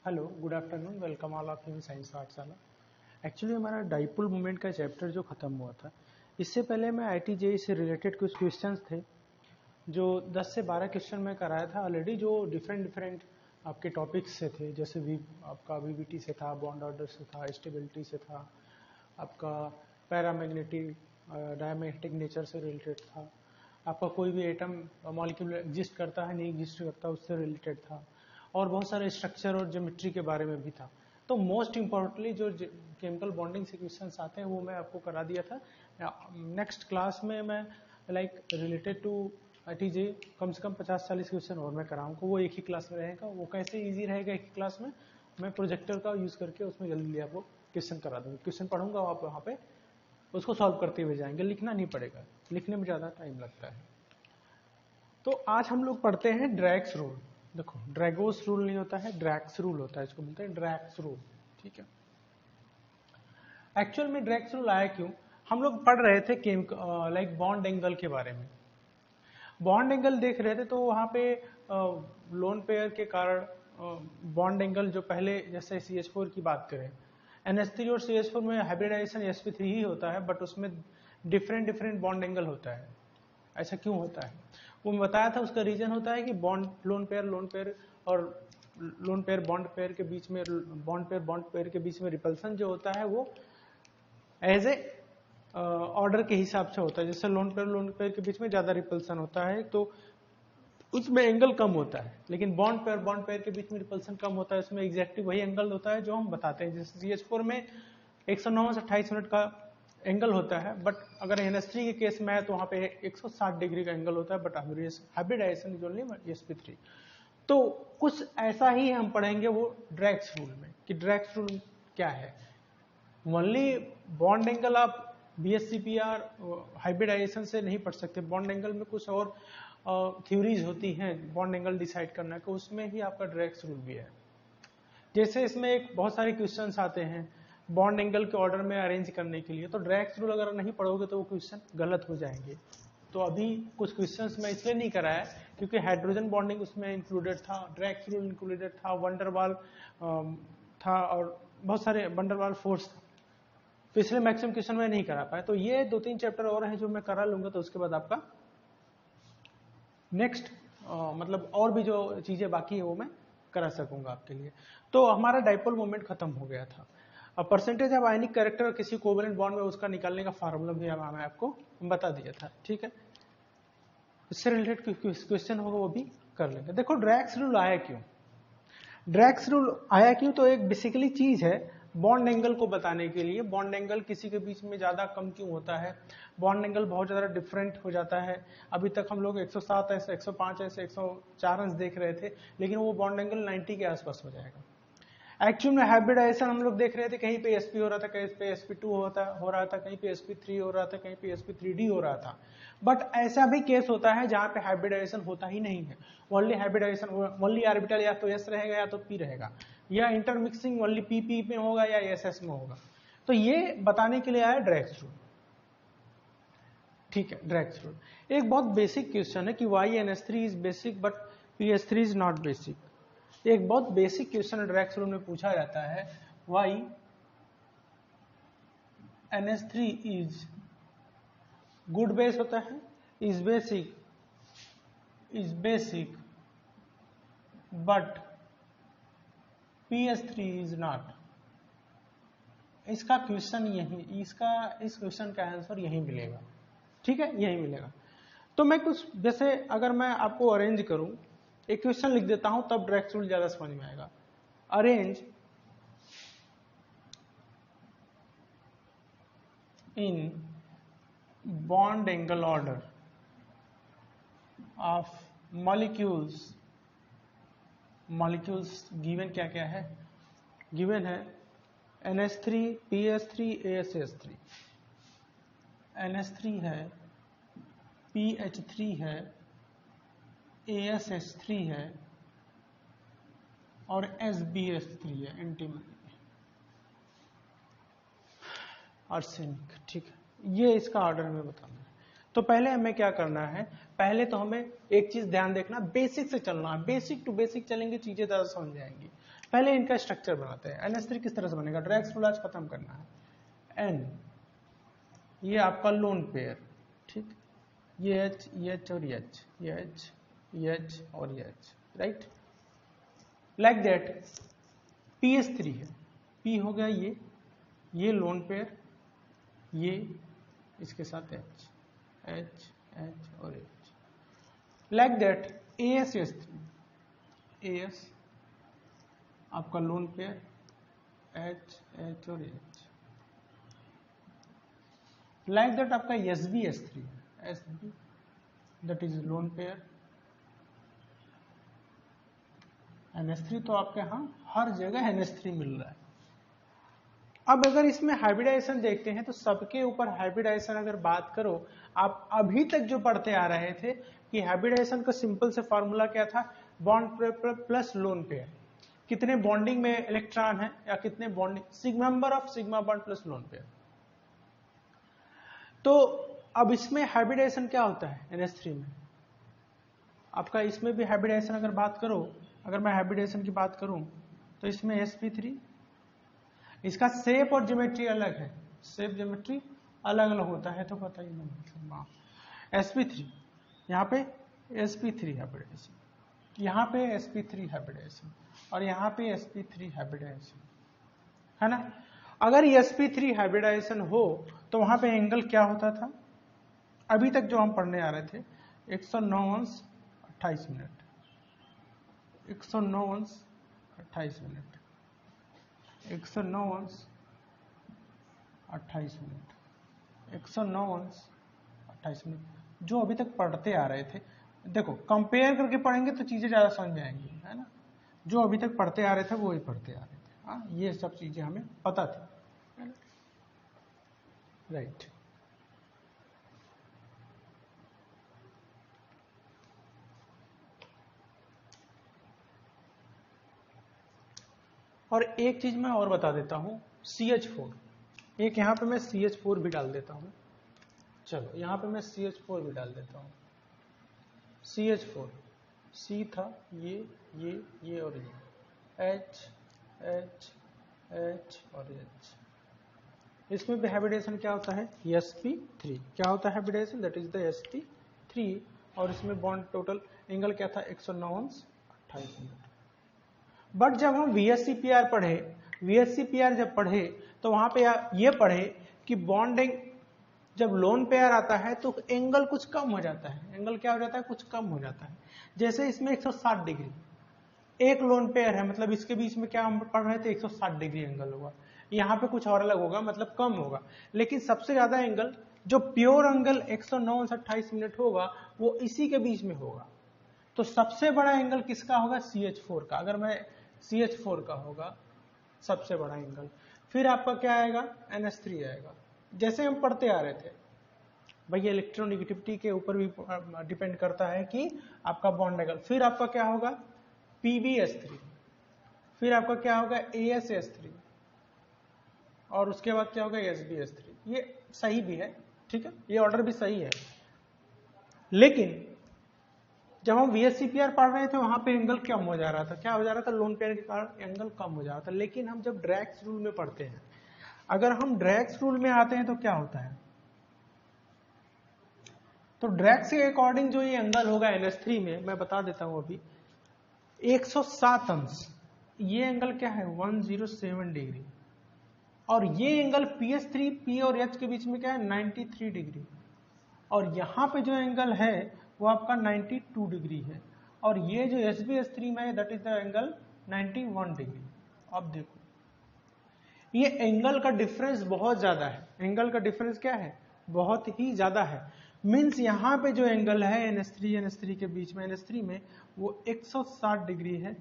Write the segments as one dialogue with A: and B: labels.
A: Hello, good afternoon, welcome all of you in science पाठशाला। Actually हमारा dipole moment का chapter जो खत्म हुआ था, इससे पहले मैं IIT-JEE से रिलेटेड कुछ क्वेश्चंस थे जो 10 से 12 क्वेश्चन मैं कराया था ऑलरेडी, जो डिफरेंट आपके टॉपिक्स से थे। जैसे आपका VBT से था, बॉन्ड ऑर्डर से था, स्टेबिलिटी से था, आपका पैरामैग्नेटिक डायमैग्नेटिक नेचर से रिलेटेड था, आपका कोई भी एटम मॉलिक्यूल एग्जिस्ट करता है नहीं एग्जिस्ट करता उससे रिलेटेड था, और बहुत सारे स्ट्रक्चर और ज्योमेट्री के बारे में भी था। तो मोस्ट इम्पोर्टेंटली जो केमिकल बॉन्डिंग से क्वेश्चंस आते हैं वो मैं आपको करा दिया था। नेक्स्ट क्लास में मैं रिलेटेड टू IIT-JEE कम से कम 50-40 क्वेश्चन और मैं कराऊंगा, वो एक ही क्लास में रहेगा। वो कैसे इजी रहेगा एक ही क्लास में, मैं प्रोजेक्टर का यूज करके उसमें जल्दी आपको क्वेश्चन करा दूंगा। क्वेश्चन पढ़ूंगा, आप वहाँ पे उसको सॉल्व करते हुए जाएंगे, लिखना नहीं पड़ेगा, लिखने में ज़्यादा टाइम लगता है। तो आज हम लोग पढ़ते हैं ड्रैग्स रूल। देखो, ड्रैगोस रूल नहीं होता है, ड्रैग्स रूल होता है, इसको बोलते हैं ड्रैग्स रूल। ठीक है, एक्चुअल में ड्रैग्स रूल आया क्यों? हम लोग पढ़ रहे थे लाइक बॉन्ड एंगल के बारे में। बॉन्ड एंगल देख रहे थे तो वहाँ पे लोन पेयर के कारण बॉन्ड एंगल जो पहले, जैसे CH4 की बात करें, NH3 और CH4 में हाइब्रिडाइजेशन sp3 ही होता है, बट उसमें डिफरेंट बॉन्ड एंगल होता है। ऐसा क्यों होता है वो मैं बताया था। उसका रीजन होता है कि बॉन्ड लोन पेयर और लोन पेयर बॉन्ड पेयर के बीच में, बॉन्ड पेयर के बीच में रिपल्सन जो होता है वो एज ए ऑर्डर के हिसाब से होता है। जैसे लोन पेयर के बीच में ज्यादा रिपल्सन होता है तो उसमें एंगल कम होता है, लेकिन बॉन्ड पेयर के बीच में रिपल्सन कम होता है, उसमें एग्जैक्टली वही एंगल होता है जो हम बताते हैं। जैसे CH4 में 109 से 28 मिनट का एंगल होता है, बट अगर NH3 के केस में है तो वहां पे 160 डिग्री का एंगल होता है, but hybridisation is only sp3। तो कुछ ऐसा ही हम पढ़ेंगे वो ड्रैग्स रूल में, कि ड्रैग्स रूल क्या है। ओनली बॉन्ड एंगल आप BSCPR हाइब्रिडाइजेशन से नहीं पढ़ सकते। बॉन्ड एंगल में कुछ और थ्योरीज होती हैं बॉन्ड एंगल डिसाइड करना का, उसमें ही आपका ड्रैग्स रूल भी है। जैसे इसमें एक बहुत सारे क्वेश्चंस आते हैं बॉन्ड एंगल के ऑर्डर में अरेंज करने के लिए, तो ड्रैग्स रूल अगर नहीं पढ़ोगे तो वो क्वेश्चन गलत हो जाएंगे। तो अभी कुछ क्वेश्चंस मैं इसलिए नहीं कराया क्योंकि हाइड्रोजन बॉन्डिंग उसमें इंक्लूडेड था, ड्रैग्स रूल इंक्लूडेड था, वंडरवाल था, और बहुत सारे वंडरवाल फोर्स था। तो इसलिए मैक्सिमम क्वेश्चन मैं नहीं करा पाया। तो ये 2-3 चैप्टर और हैं जो मैं करा लूंगा, तो उसके बाद आपका नेक्स्ट मतलब और भी जो चीजें बाकी है वो मैं करा सकूंगा आपके लिए। तो हमारा डाइपोल मोमेंट खत्म हो गया था। अब परसेंटेज ऑफ आयनिक कैरेक्टर किसी कोवेलेंट बॉन्ड में, उसका निकालने का फार्मूला भी मैं आपको बता दिया था। ठीक है, इससे रिलेटेड क्वेश्चन होगा वो भी कर लेंगे। देखो, ड्रैग्स रूल आया क्यों? ड्रैग्स रूल आया क्यों? तो एक बेसिकली चीज है बॉन्ड एंगल को बताने के लिए। बॉन्ड एंगल किसी के बीच में ज्यादा कम क्यों होता है, बॉन्ड एंगल बहुत ज्यादा डिफरेंट हो जाता है। अभी तक हम लोग 107 ऐसे 105 ऐसे 104 अंश देख रहे थे, लेकिन वो बॉन्ड एंगल 90 के आसपास हो जाएगा। एक्चुअल में हाइब्रिडाइजेशन हम लोग देख रहे थे, कहीं पे sp हो रहा था, कहीं पे sp2 हो रहा था, कहीं पे sp3 हो रहा था, कहीं पे sp3d हो रहा था। बट ऐसा भी केस होता है जहां पे हाइब्रिडाइजेशन होता ही नहीं है। ओनली ऑर्बिटल या तो s रहेगा या तो p रहेगा, या इंटरमिक्सिंग ओनली p में होगा या ss में होगा। तो ये बताने के लिए आया ड्रैग्स रूल। ठीक है, ड्रैग्स रूल एक बहुत बेसिक क्वेश्चन है कि why NH3 is basic but PS3 is not basic. एक बहुत बेसिक क्वेश्चन ड्रैग्स रूल में पूछा जाता है, why NH3 is good base होता है, is basic but PS3 is not. इसका क्वेश्चन इस क्वेश्चन का आंसर यही मिलेगा। ठीक है, यही मिलेगा। तो मैं कुछ, जैसे अगर मैं आपको अरेंज करूं, एक क्वेश्चन लिख देता हूं, तब ड्रैग्स रूल ज्यादा समझ में आएगा। Arrange in bond angle order of molecules given क्या क्या है? गिवन है NH3 PS3 ASS3, NH3 है, PH3 है, ASS3 है और SbS3 है, एंटीमनी आर्सेनिक। ठीक है, ये इसका ऑर्डर में बताना है। तो पहले हमें क्या करना है, पहले तो हमें एक चीज ध्यान देखना, बेसिक से चलना है। बेसिक टू बेसिक चलेंगे चीजें ज्यादा समझ जाएंगी। पहले इनका स्ट्रक्चर बनाते हैं। NH3 किस तरह से बनेगा, ड्रैग्स रूल आज खत्म करना है। N ये आपका लोन पेयर, ठीक, ये H, ये H और ये H, ये H, ये H और ये H, right, like that. PS3 है, P हो गया ये लोन पेयर, ये इसके साथ H, H, H और H, like that. AS3, AS आपका लोन पेयर, H, H और H, लाइक दैट आपका SB3, SB that is lone pair, NH3 तो आपके यहाँ हर जगह NH3 मिल रहा है। अब अगर इसमें हाइब्रिडाइजेशन देखते हैं तो सबके ऊपर हाइब्रिडाइजेशन अगर बात करो, आप अभी तक जो पढ़ते आ रहे थे कि हाइब्रिडाइजेशन का सिंपल से फॉर्मूला क्या था, बॉन्ड प्लस लोन पेयर, कितने बॉन्डिंग में इलेक्ट्रॉन है या कितने bonding, sigma number of sigma bond plus lone pair. तो अब इसमें हाइब्रिडाइजेशन क्या होता है NH3 में, आपका इसमें भी हाइब्रिडाइजेशन अगर बात करो, अगर मैं हाइब्रिडाइजेशन की बात करूं तो इसमें sp3, इसका शेप और ज्योमेट्री अलग है, शेप ज्योमेट्री अलग अलग होता है तो पता ही नहीं। sp3 यहाँ पे sp3 हाइब्रिडाइजेशन, यहाँ पे sp3 हाइब्रिडाइजेशन और यहाँ पे sp3 हाइब्रिडाइजेशन, है ना। अगर sp3 हाइब्रिडाइजेशन हो तो वहां पे एंगल क्या होता था, अभी तक जो हम पढ़ने आ रहे थे 109:28, 109:28, 109:28, जो अभी तक पढ़ते आ रहे थे। देखो कंपेयर करके पढ़ेंगे तो चीजें ज्यादा समझ में आएंगी, है ना। जो अभी तक पढ़ते आ रहे थे वो ही पढ़ते आ रहे थे, हाँ, ये सब चीजें हमें पता थी, राइट। और एक चीज मैं और बता देता हूं, CH4, एक यहां पे मैं CH4 भी डाल देता हूं, चलो यहां पे मैं CH4 भी डाल देता हूं। CH4, C था ये और ये, H, H, H और H, इसमें भी हाइब्रिडेशन क्या होता है, sp3, क्या होता है hybridisation, that is the sp3, और इसमें बॉन्ड टोटल एंगल क्या था 109:28। बट जब हम VSCPR पढ़े, VSCPR जब पढ़े तो वहां पे ये पढ़े कि बॉन्डिंग जब लोन पेयर आता है तो एंगल कुछ कम हो जाता है, एंगल क्या हो जाता है, कुछ कम हो जाता है। जैसे इसमें 160 डिग्री, एक लोन पेयर है, मतलब इसके बीच में क्या हम पढ़ रहे थे 160 डिग्री एंगल होगा, यहाँ पे कुछ और अलग होगा, मतलब कम होगा। लेकिन सबसे ज्यादा एंगल जो प्योर एंगल 109:28 होगा वो इसी के बीच में होगा। तो सबसे बड़ा एंगल किसका होगा, CH4 का। अगर मैं CH4 का होगा सबसे बड़ा एंगल, फिर आपका क्या आएगा, NH3 आएगा। जैसे हम पढ़ते आ रहे थे भैया इलेक्ट्रोनेगेटिविटी के ऊपर भी डिपेंड करता है कि आपका बॉन्ड एंगल, फिर आपका क्या होगा PbS3, फिर आपका क्या होगा AsS3, और उसके बाद क्या होगा SbS3। ये सही भी है, ठीक है, ये ऑर्डर भी सही है। लेकिन जब हम VSCPR पढ़ रहे थे वहां पे एंगल कम हो जा रहा था, क्या हो जा रहा था, लोन पेयर के कारण एंगल कम हो जा रहा था। लेकिन हम जब ड्रैग्स रूल में पढ़ते हैं, अगर हम ड्रैग्स रूल में आते हैं तो क्या होता है, तो ड्रैग्स के अकॉर्डिंग जो ये एंगल होगा NH3 में, मैं बता देता हूं अभी, 107 अंश, ये एंगल क्या है 107 डिग्री, और ये एंगल PS3 P और H के बीच में क्या है 93 डिग्री, और यहां पे जो एंगल है वो आपका 92 डिग्री है, और ये जो SbS3 में है that is the angle 91 degree. अब देखो ये एंगल का डिफरेंस बहुत ज्यादा है, एंगल का डिफरेंस क्या है, बहुत ही ज्यादा है। मींस यहाँ पे जो एंगल है NH3 के बीच में, NH3 में वो 160 डिग्री है।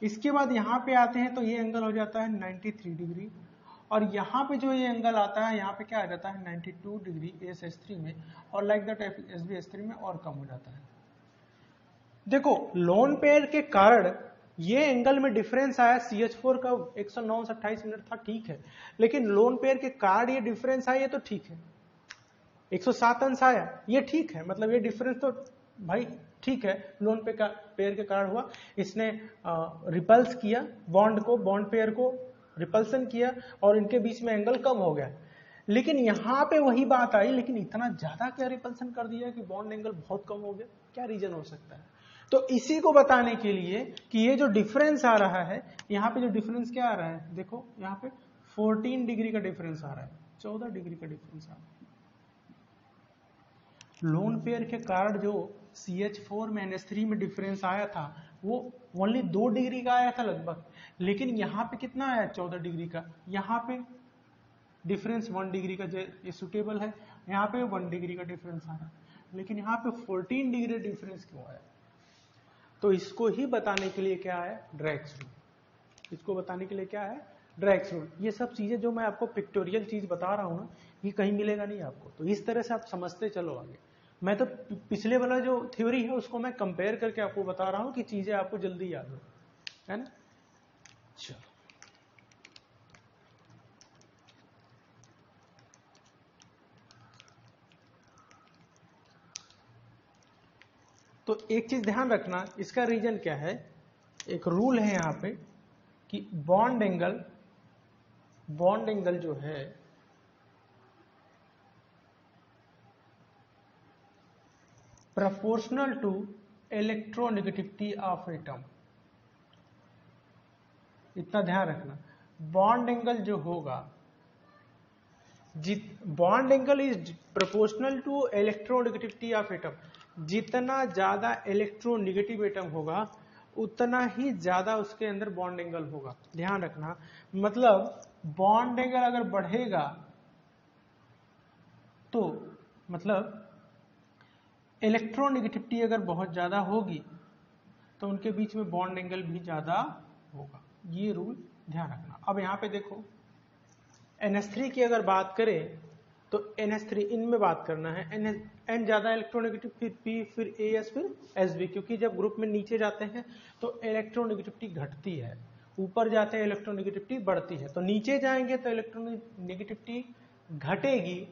A: इसके बाद यहाँ पे आते हैं तो ये एंगल हो जाता है 93 डिग्री, और यहाँ पे जो ये एंगल आता है यहाँ पे क्या आ जाता है 92 डिग्री AsH3 में, और लाइक दैट SbH3 में और कम हो जाता है। देखो लोन पेयर के कारण ये एंगल में डिफरेंस आया, CH4 का 109:28 था, ठीक है, लेकिन लोन पेयर के कारण ये डिफरेंस आया, ये तो ठीक है, 107 अंश आया, ये ठीक है, मतलब ये डिफरेंस तो भाई ठीक है, लोन पेयर के कारण हुआ, इसने रिपल्स किया बॉन्ड पेयर को रिपल्सन किया और इनके बीच में एंगल कम हो गया। लेकिन यहां पे वही बात आई, लेकिन इतना ज्यादा क्या रिपल्सन कर दिया कि बॉन्ड एंगल बहुत कम हो गया, क्या रीजन हो सकता है? तो इसी को बताने के लिए कि ये जो डिफरेंस आ रहा है, यहाँ पे जो डिफरेंस क्या आ रहा है, देखो यहाँ पे 14 डिग्री का डिफरेंस आ रहा है, 14 डिग्री का डिफरेंस आ रहा है। लोन पेयर के कारण जो CH4 में NH3 में डिफरेंस आया था वो ओनली 2 डिग्री का आया था लगभग, लेकिन यहाँ पे कितना आया 14 डिग्री का। यहाँ पे डिफरेंस 1 डिग्री का, ये सुटेबल है, यहाँ पे 1 डिग्री का डिफरेंस आ रहा है, लेकिन यहाँ पे 14 डिग्री डिफरेंस क्यों आया? तो इसको ही बताने के लिए क्या है, ड्रैक्स रूल। इसको बताने के लिए क्या है, ड्रैक्स रूल। ये सब चीजें जो मैं आपको पिक्टोरियल चीज बता रहा हूं ना, ये कहीं मिलेगा नहीं आपको, तो इस तरह से आप समझते चलो आगे। मैं तो पिछले वाला जो थ्योरी है उसको मैं कंपेयर करके आपको बता रहा हूं कि चीजें आपको जल्दी याद हो, है ना। चलो, तो एक चीज ध्यान रखना, इसका रीजन क्या है, एक रूल है यहां पे कि बॉन्ड एंगल जो है proportional to electronegativity of atom. इतना ध्यान रखना, बॉन्ड एंगल जो होगा, bond angle is proportional to electronegativity of atom. जितना ज्यादा इलेक्ट्रोनेगेटिव एटम होगा उतना ही ज्यादा उसके अंदर बॉन्ड एंगल होगा। ध्यान रखना, मतलब बॉन्ड एंगल अगर बढ़ेगा तो मतलब इलेक्ट्रोनेगेटिविटी अगर बहुत ज्यादा होगी तो उनके बीच में बॉन्ड एंगल भी ज्यादा होगा। ये रूल ध्यान रखना। अब यहां पे देखो, NH3 की अगर बात करें तो NH3 इनमें बात करना है, N ज्यादा इलेक्ट्रोनेगेटिव, फिर P, फिर AS, फिर SB, क्योंकि जब ग्रुप में नीचे जाते हैं तो इलेक्ट्रोनेगेटिविटी घटती है, ऊपर जाते हैं इलेक्ट्रोनेगेटिविटी बढ़ती है। तो नीचे जाएंगे तो इलेक्ट्रोनेगेटिविटी घटेगी,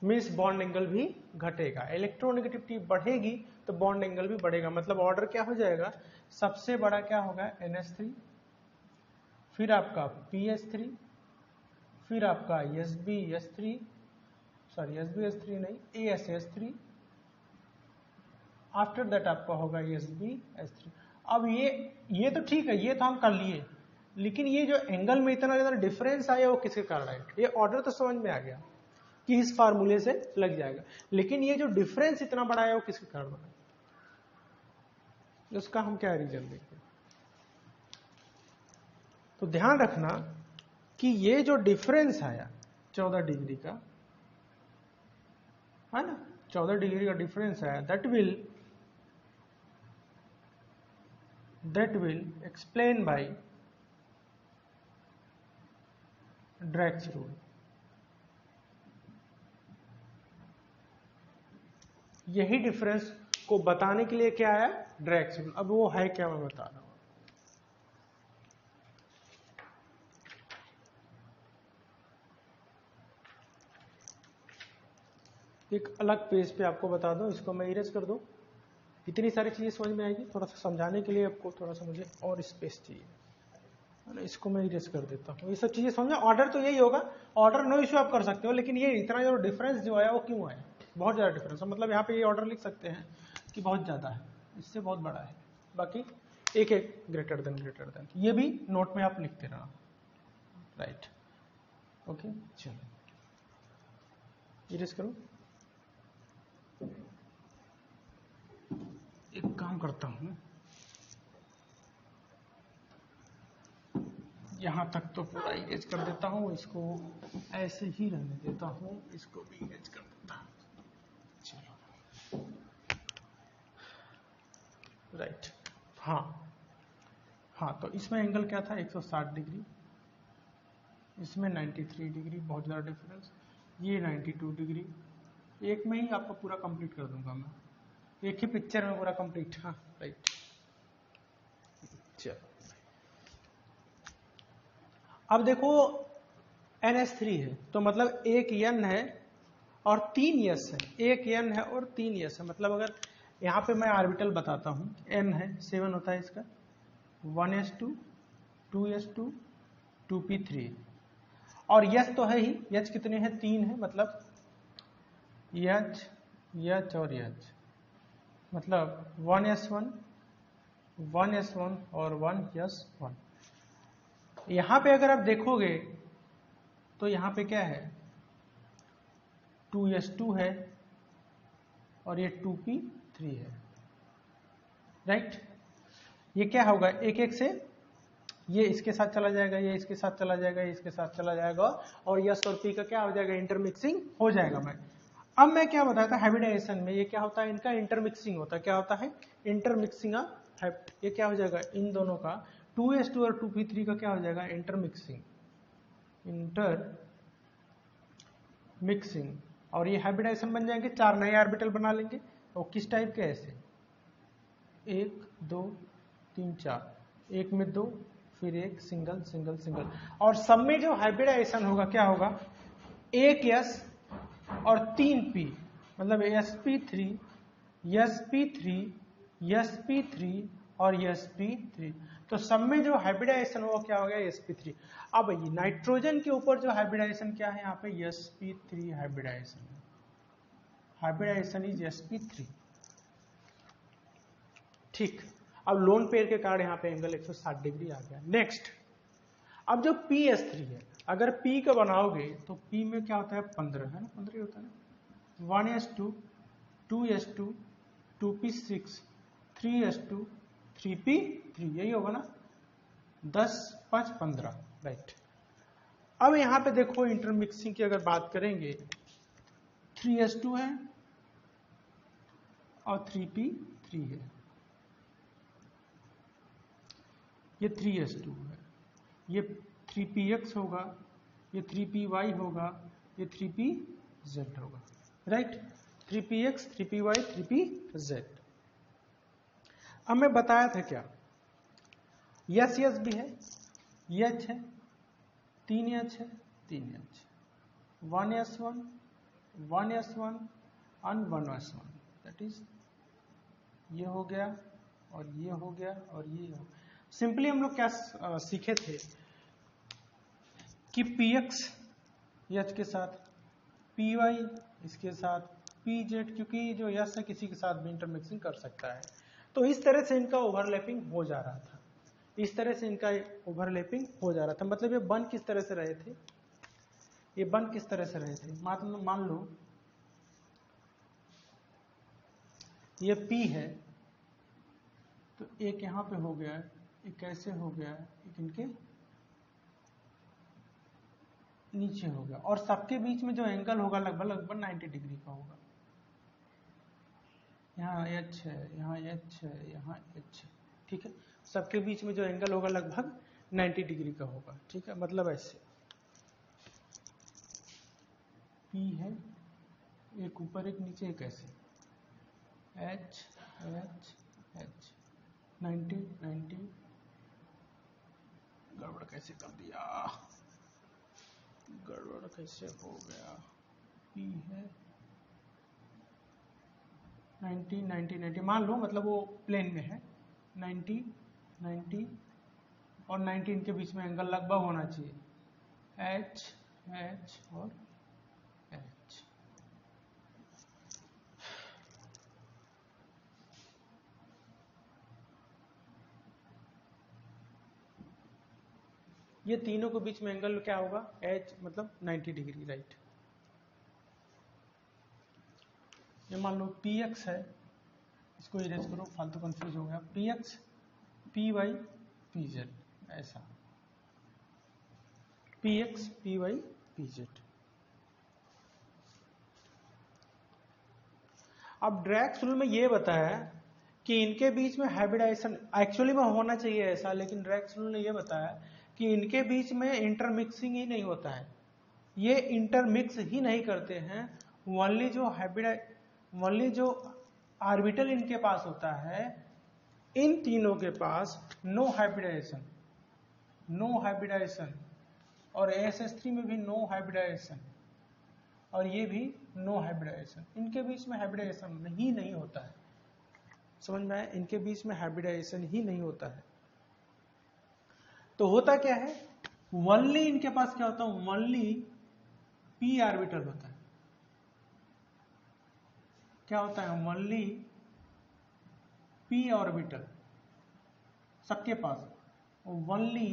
A: मीन्स बॉन्ड एंगल भी घटेगा। इलेक्ट्रोनेगेटिविटी बढ़ेगी तो बॉन्ड एंगल भी बढ़ेगा। मतलब ऑर्डर क्या हो जाएगा, सबसे बड़ा क्या होगा NH3, फिर आपका PS3, फिर आपका SBS3 नहीं, ASS3, आफ्टर दैट आपका होगा SBS3। अब ये तो ठीक है, ये तो हम कर लिए, लेकिन ये जो एंगल में इतना ज्यादा डिफरेंस आया वो किसके कारण आया? ये ऑर्डर तो समझ में आ गया कि इस फार्मूले से लग जाएगा, लेकिन ये जो डिफरेंस इतना बड़ा है वो किसके कारण बना, उसका हम क्या रीजन देखते हैं। तो ध्यान रखना कि ये जो डिफरेंस आया 14 डिग्री का, है ना, 14 डिग्री का डिफरेंस आया, that will explain by Drago's rule. यही डिफरेंस को बताने के लिए क्या है, ड्रैक्स रूल। अब वो है क्या, मैं बता रहा हूं। एक अलग पेज पे आपको बता दूं, इसको मैं इरेज कर दूं, इतनी सारी चीजें समझ में आएगी। थोड़ा सा समझाने के लिए आपको थोड़ा सा मुझे और स्पेस चाहिए, इसको मैं इरेज कर देता हूँ। ये सब चीजें समझो, ऑर्डर तो यही होगा, ऑर्डर नो इश्यू आप कर सकते हो, लेकिन ये इतना जो डिफरेंस जो आया वो क्यों आया, बहुत ज्यादा डिफरेंस है। मतलब यहाँ पे ये ऑर्डर लिख सकते हैं कि बहुत ज्यादा है, इससे बहुत बड़ा है, बाकी एक एक ग्रेटर देन, ये भी नोट में आप लिखते रहना, राइट। ओके, चलो इरेज करो। एक काम करता हूं, यहां तक तो पूरा इरेज कर देता हूं, इसको ऐसे ही रहने देता हूं, इसको भी इरेज कर देता हूं। चलो, राइट, हाँ, तो इसमें एंगल क्या था, 160 डिग्री, इसमें 93 डिग्री, बहुत ज़्यादा डिफरेंस, ये 92 डिग्री। एक में ही आपको पूरा कंप्लीट कर दूंगा मैं, एक ही पिक्चर में पूरा कंप्लीट। हाँ, राइट। चलो, अब देखो NH3 है तो मतलब एक N है और 3 s है, एक n है और 3 s है। मतलब अगर यहाँ पे मैं ऑर्बिटल बताता हूँ, n है 7 होता है इसका, 1s2 2s2 2p3 और h तो है ही, h कितने हैं 3 है, मतलब h और h, मतलब 1s1 1s1 और 1s1। यहाँ पे अगर आप देखोगे तो यहाँ पे क्या है 2s2 है और ये 2p3 है, राइट। ये क्या होगा, एक एक से ये इसके साथ चला जाएगा, ये इसके साथ चला जाएगा, ये इसके साथ चला जाएगा और यस और पी का क्या हो जाएगा, इंटरमिक्सिंग हो जाएगा। अब मैं क्या बताया था हाइब्रिडाइजेशन में ये क्या होता है, इनका इंटरमिक्सिंग होता है। क्या होता है इंटरमिक्सिंग, ये क्या हो जाएगा इन दोनों का 2s2 और 2p3 का क्या हो जाएगा इंटरमिक्सिंग, और ये हाइब्रिडाइजेशन बन जाएंगे, 4 नए ऑर्बिटल बना लेंगे। और किस टाइप के, ऐसे 1 2 3 4, एक में 2 फिर एक सिंगल सिंगल सिंगल, और सब में जो हाइब्रिडाइजेशन होगा क्या होगा, एक s और 3 p, मतलब sp3 sp3 sp3 और sp3, तो सब में जो हाइब्रिडाइजेशन होगा क्या हो गया sp3। अब ये नाइट्रोजन के ऊपर जो हाइब्रिडाइजेशन क्या है, यहाँ पे sp3 हाइब्रिडाइजेशन इज sp3, ठीक। अब लोन पेयर के कारण यहाँ पे एंगल 160 डिग्री आ गया। नेक्स्ट, अब जो PS3 है, अगर P का बनाओगे तो P में क्या होता है 15 है ना, 15 होता है ना, 1s2 2s2 2p6 3s2 3p3, यही होगा ना, 10 5 15, राइट। अब यहाँ पे देखो इंटरमिक्सिंग की अगर बात करेंगे, 3s2 है और 3p3 है, ये 3s2 है, ये 3px होगा, ये 3py होगा, ये 3pz होगा, राइट। 3px 3py 3pz। अब मैं बताया था क्या, यस यस भी है, एच है 3 एच है 3 एच, 1s1 1s1 और 1s1, दैट इज ये हो गया और ये हो गया और ये हो। सिंपली हम लोग क्या सीखे थे कि px h के साथ, py इसके साथ, pz, क्योंकि जो यस है किसी के साथ भी इंटरमिक्सिंग कर सकता है, तो इस तरह से इनका ओवरलैपिंग हो जा रहा था, इस तरह से इनका ओवरलैपिंग हो जा रहा था। मतलब ये बन किस तरह से रहे थे, ये बन किस तरह से रहे थे, मान लो ये P है तो एक यहाँ पे हो गया, एक कैसे हो गया, एक इनके नीचे हो गया, और सबके बीच में जो एंगल होगा लगभग 90 डिग्री का होगा। यहाँ H है, यहाँ H है, यहाँ H है, ठीक है। सबके बीच में जो एंगल होगा लगभग 90 डिग्री का होगा, ठीक है। मतलब ऐसे P है, एक ऊपर एक नीचे, एक ऐसे H H H 90 90, गड़बड़ कैसे कर दिया, गड़बड़ कैसे हो गया, P है 90 90 90, मान लो मतलब वो प्लेन में है, 90 90 और 19 के बीच में एंगल लगभग होना चाहिए, H H और H। ये तीनों के बीच में एंगल क्या होगा, H मतलब 90 डिग्री, राइट। ये मान लो PX है, इसको इरेज करो, फालतू कंफ्यूज हो गया, PX PY PZ, ऐसा PX PY PZ। अब ड्रैक्स रूल में ये बताया कि इनके बीच में हाइब्रिडाइजेशन एक्चुअली में होना चाहिए ऐसा, लेकिन ड्रैक्स रूल ने ये बताया कि इनके बीच में इंटरमिक्सिंग ही नहीं होता है, ये इंटरमिक्स ही नहीं करते हैं, ओनली जो ऑर्बिटल इनके पास होता है, इन तीनों के पास नो हाइब्रिडाइजेशन, और ASH3 में भी नो हाइब्रिडाइजेशन, और ये भी नो हाइब्रिडाइजेशन, इनके बीच में हाइब्रिडाइजेशन ही नहीं होता है। समझ में आया? इनके बीच में हाइब्रिडाइजेशन ही नहीं होता है। तो होता क्या है, वनली इनके पास क्या होता है, वनली पी ऑर्बिटल होता है। क्या होता है, वनली पी ऑर्बिटल सबके पास, वनली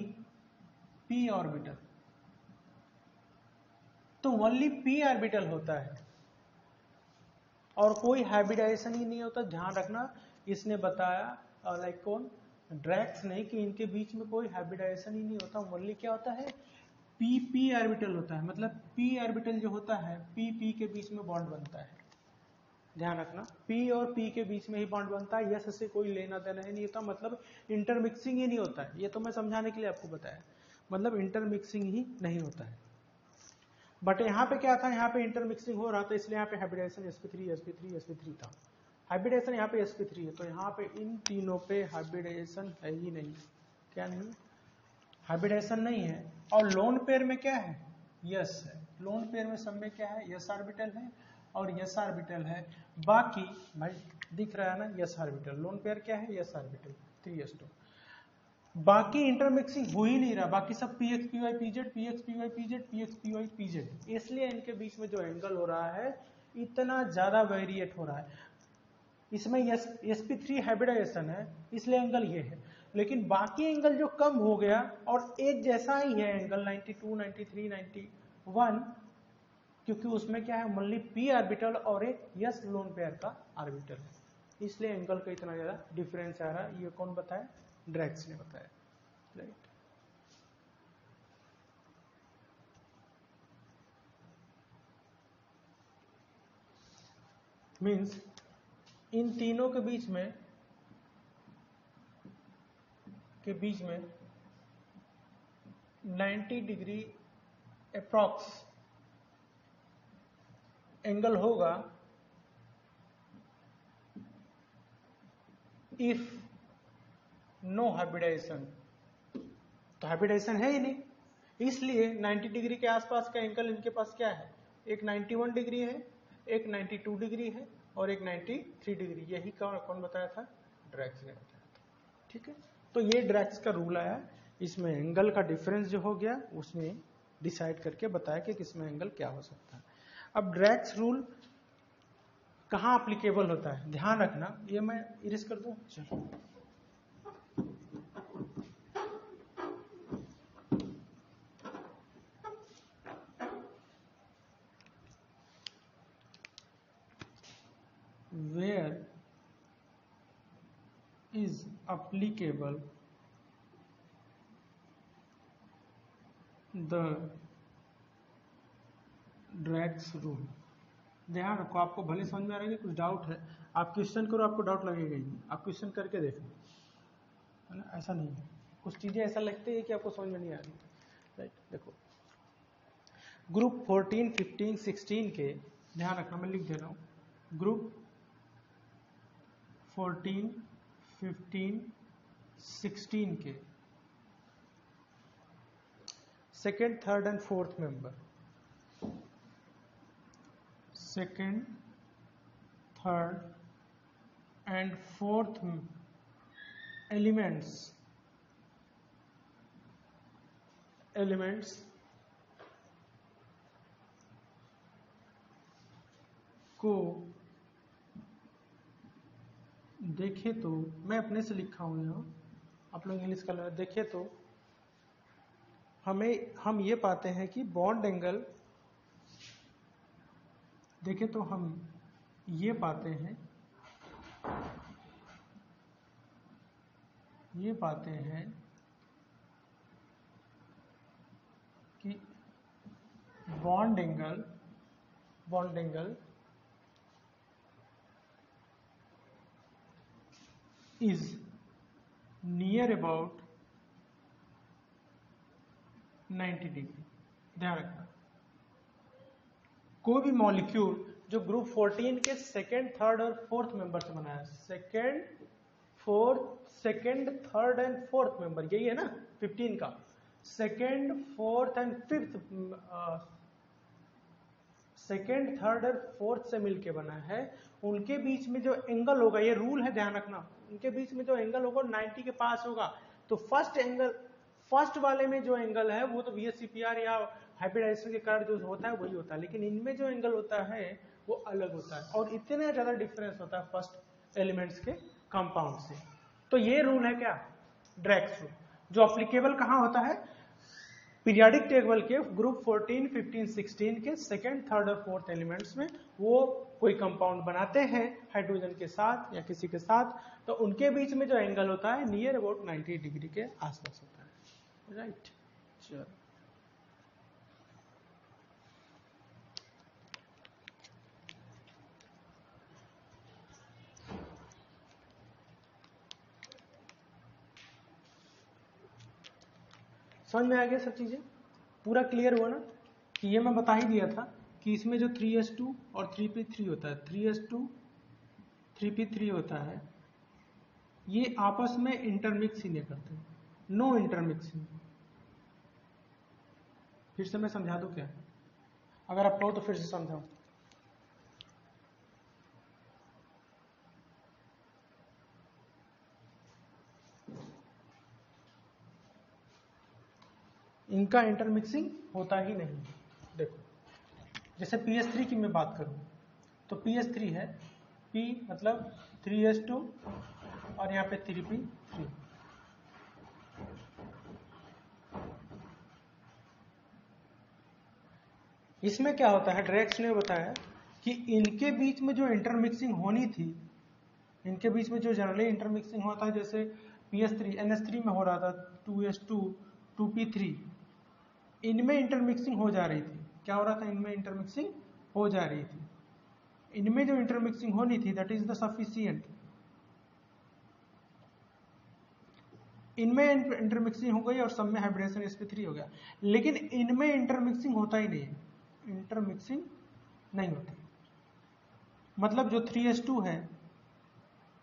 A: पी ऑर्बिटल। तो वनली पी ऑर्बिटल होता है और कोई हाइब्रिडाइजेशन ही नहीं होता। ध्यान रखना, इसने बताया लाइक कौन, ड्रैक्स ने, कि इनके बीच में कोई हाइब्रिडाइजेशन ही नहीं होता। वनली क्या होता है, पी पी ऑर्बिटल होता है। मतलब पी ऑर्बिटल जो होता है, पी पी के बीच में बॉन्ड बनता है। ध्यान रखना, पी और पी के बीच में ही बॉन्ड बनता है। यस से कोई लेना देना ही नहीं होता, मतलब इंटरमिक्सिंग ही नहीं होता है। ये तो मैं समझाने के लिए आपको बताया, मतलब इंटरमिक्सिंग ही नहीं होता है। बट यहाँ पे क्या था, यहाँ पे इंटरमिक्सिंग हो रहा था, इसलिए यहाँ पे हाइब्रिडाइजेशन sp3 sp3 sp3 था। हाइब्रिडेशन यहाँ पे sp3 है, तो यहाँ पे इन तीनों पे हाइब्रिडेशन है ही नहीं। क्या नहीं, हाइब्रिडेशन नहीं है। और लोन पेयर में क्या है, यस है। लोन पेयर में सब में क्या है, यस ऑर्बिटल है और यस ऑर्बिटल है। बाकी भाई दिख रहा है ना, यस ऑर्बिटल। लोन पेयर क्या है, यस ऑर्बिटल 3s2। बाकी इंटरमिक्सिंग हो ही नहीं रहा, बाकी सब P X P Y P Z P X P Y P Z P X P Y P Z. इसलिए इनके बीच में जो एंगल हो रहा है इतना ज्यादा वेरिएट हो रहा है। इसमें sp3 हाइब्रिडाइजेशन है इसलिए एंगल ये है, लेकिन बाकी एंगल जो कम हो गया और एक जैसा ही है एंगल 92 93 91, क्योंकि उसमें क्या है, ओनली पी ऑर्बिटल और एक यस लोन पेयर का ऑर्बिटल है, इसलिए एंगल का इतना ज्यादा डिफरेंस आ रहा है। ये कौन बताया, ड्रैक्स ने बताया, राइट। मीन्स इन तीनों के बीच में 90 डिग्री अप्रॉक्स एंगल होगा इफ नो हाइब्रिडाइजेशन। तो हाइब्रिडाइजेशन है ही नहीं, इसलिए 90 डिग्री के आसपास का एंगल इनके पास क्या है, एक 91 डिग्री है, एक 92 डिग्री है और एक 93 डिग्री। यही कौन बताया था, ड्रैक्स ने बताया था। ठीक है, तो ये ड्रैक्स का रूल आया, इसमें एंगल का डिफरेंस जो हो गया उसमें डिसाइड करके बताया कि किसमें एंगल क्या हो सकता है। अब ड्रैक्स रूल कहाँ अप्लीकेबल होता है, ध्यान रखना। ये मैं इरेज कर दूं, चलो। Where is applicable the Drago's rule. ध्यान रखो, आपको भले समझ में आ रहा है कि कुछ डाउट है, आप क्वेश्चन करो, आपको डाउट लगेगा ही, आप क्वेश्चन करके देखो, है ना। ऐसा नहीं है, कुछ चीजें ऐसा लगती है कि आपको समझ में नहीं आ रही, राइट। देखो ग्रुप 14 15 16 के, ध्यान रखना मैं लिख दे रहा हूं, ग्रुप 14 15 16 के second third and fourth member, second third and fourth elements को देखे तो, मैं अपने से लिखा हूं यहाँ, आप लोग इंग्लिश का देखे तो हम ये पाते हैं कि बॉन्ड एंगल, देखे तो हम ये पाते हैं कि bond angle is near about 90 degree. ध्यान रखना, कोई भी मॉलिक्यूल जो ग्रुप 14 के सेकेंड थर्ड और फोर्थ मेंबर से बना है, second third and fourth member, यही है ना 15 का, second fourth and fifth second, third और फोर्थ से मिलके बना है, उनके बीच में जो एंगल होगा, ये रूल है ध्यान रखना, उनके बीच में जो एंगल होगा 90 के पास होगा। तो फर्स्ट एंगल, फर्स्ट वाले में जो एंगल है वो तो VSEPR या हाइब्रिडाइजेशन के कारण जो होता है वही होता है, लेकिन इनमें जो एंगल होता है वो अलग होता है और इतना ज्यादा डिफरेंस होता है फर्स्ट एलिमेंट्स के कंपाउंड से। तो ये रूल है क्या, ड्रैक्स रूल, जो अप्लीकेबल कहां होता है, पीरियोडिक टेबल के ग्रुप 14, 15, 16 के सेकेंड, थर्ड और फोर्थ एलिमेंट्स में वो कोई कंपाउंड बनाते हैं हाइड्रोजन के साथ या किसी के साथ, तो उनके बीच में जो एंगल होता है नियर अबाउट 90 डिग्री के आसपास होता है, राइट। चलो समझ में आ गया सब चीजें, पूरा क्लियर हुआ ना, कि ये मैं बता ही दिया था कि इसमें जो 3s2 और 3p3 होता है, 3s2 3p3 होता है, ये आपस में इंटरमिक्स ही नहीं करते, नो इंटरमिक्सिंग। फिर से मैं समझा दूं क्या, अगर आप कहो तो फिर से समझाऊं। इनका इंटरमिक्सिंग होता ही नहीं। देखो जैसे PS3 की मैं बात करूं तो PS3 है, P मतलब 3s2 और यहाँ पे 3p3। इसमें क्या होता है, ड्रैक्स ने बताया कि इनके बीच में जो इंटरमिक्सिंग होनी थी, इनके बीच में जो जनरली इंटरमिक्सिंग होता है, जैसे PS3 NS3 में हो रहा था 2s2 2p3, इनमें इंटरमिक्सिंग हो जा रही थी। क्या हो रहा था, इनमें इंटरमिक्सिंग हो जा रही थी। इनमें जो इंटरमिक्सिंग होनी थी दैट इज द सफिशिएंट, इनमें इंटरमिक्सिंग हो गई और सब में हाइब्रिडेशन sp3 हो गया, लेकिन इनमें इंटरमिक्सिंग होता ही नहीं है, इंटरमिक्सिंग नहीं होती। मतलब जो 3s2 है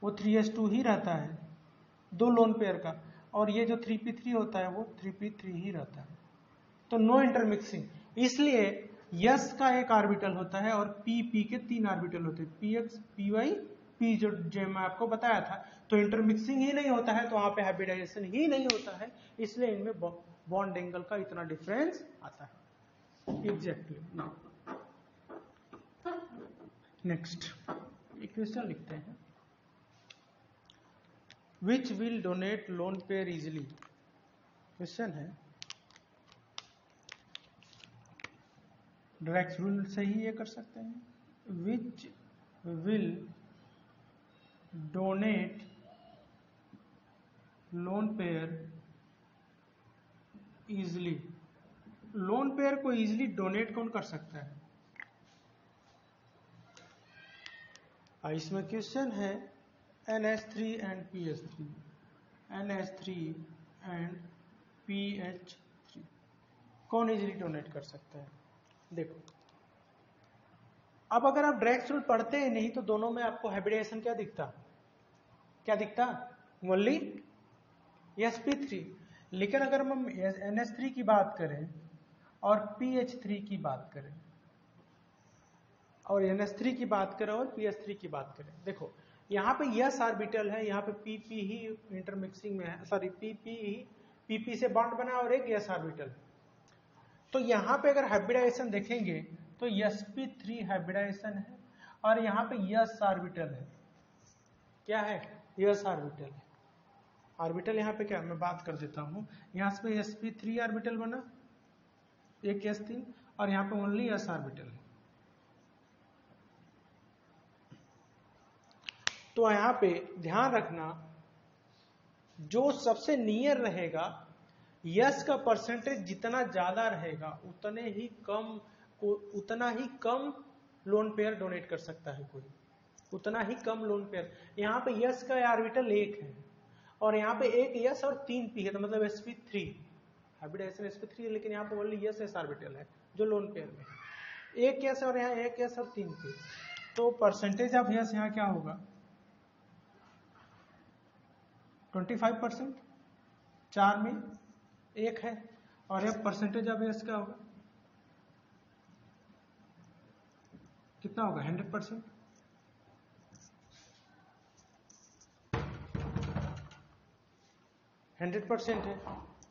A: वो 3s2 ही रहता है, दो लोन पेयर का, और ये जो 3p3 होता है वो 3p3 ही रहता है। तो नो इंटरमिक्सिंग, इसलिए यस का एक ऑर्बिटल होता है और पी के 3 ऑर्बिटल होते हैं, px py p, जो मैं आपको बताया था। तो इंटरमिक्सिंग ही नहीं होता है तो वहां पे हाइब्रिडाइजेशन ही नहीं होता है, इसलिए इनमें बॉन्ड एंगल का इतना डिफरेंस आता है। एग्जैक्टली। नाउ नेक्स्ट एक क्वेश्चन लिखते हैं, which will donate lone pair easily. Question है, ड्रैक्स रूल से ही ये कर सकते हैं, which will donate lone pair easily. Lone pair को इजिली डोनेट कौन कर सकता है, इसमें क्वेश्चन है NH3 and PH3, NH3 and PH3 कौन इजिली डोनेट कर सकता है। देखो अब अगर आप ड्रैक्स रूल पढ़ते हैं नहीं तो दोनों में आपको हाइब्रिडेशन क्या दिखता, क्या दिखता, ओनली sp3। लेकिन अगर हम NH3 की बात करें और PH3 की बात करें और NH3 की बात करें और PH3 की बात करें, देखो यहाँ पे यस ऑर्बिटल है, यहाँ पे PP ही इंटरमिक्सिंग में है, सॉरी PP ही PP से बॉन्ड बना और एक यस ऑर्बिटल। तो यहाँ पे अगर हाइब्रिडाइजेशन देखेंगे तो sp3 हाइब्रिडाइजेशन है और यहाँ पे यस ऑर्बिटल है, क्या है, यस ऑर्बिटल है। ऑर्बिटल यहाँ पे क्या, मैं बात कर देता हूँ, यहाँ पे sp3 ऑर्बिटल बना, एक s3, और यहाँ पे ओनली s ऑर्बिटल है। तो यहाँ पे ध्यान रखना, जो सबसे नियर रहेगा, यस का परसेंटेज जितना ज्यादा रहेगा उतना ही कम लोन पेयर डोनेट कर सकता है कोई, उतना ही कम लोन पेयर। यहाँ पे यस का ऑर्बिटल 1 है और यहाँ पे एक यस और 3 पी है, तो मतलब sp3 हाइब्रिडाइजेशन sp3 है, लेकिन यहाँ पे ओनली यस एस ऑर्बिटल है जो लोन पेयर में है, एक यस और यहाँ एक यस और 3 पी। तो परसेंटेज ऑफ यस यहाँ क्या होगा, 25%, 4 में 1 है, और यह परसेंटेज ऑफ यस क्या होगा, कितना होगा 100%। है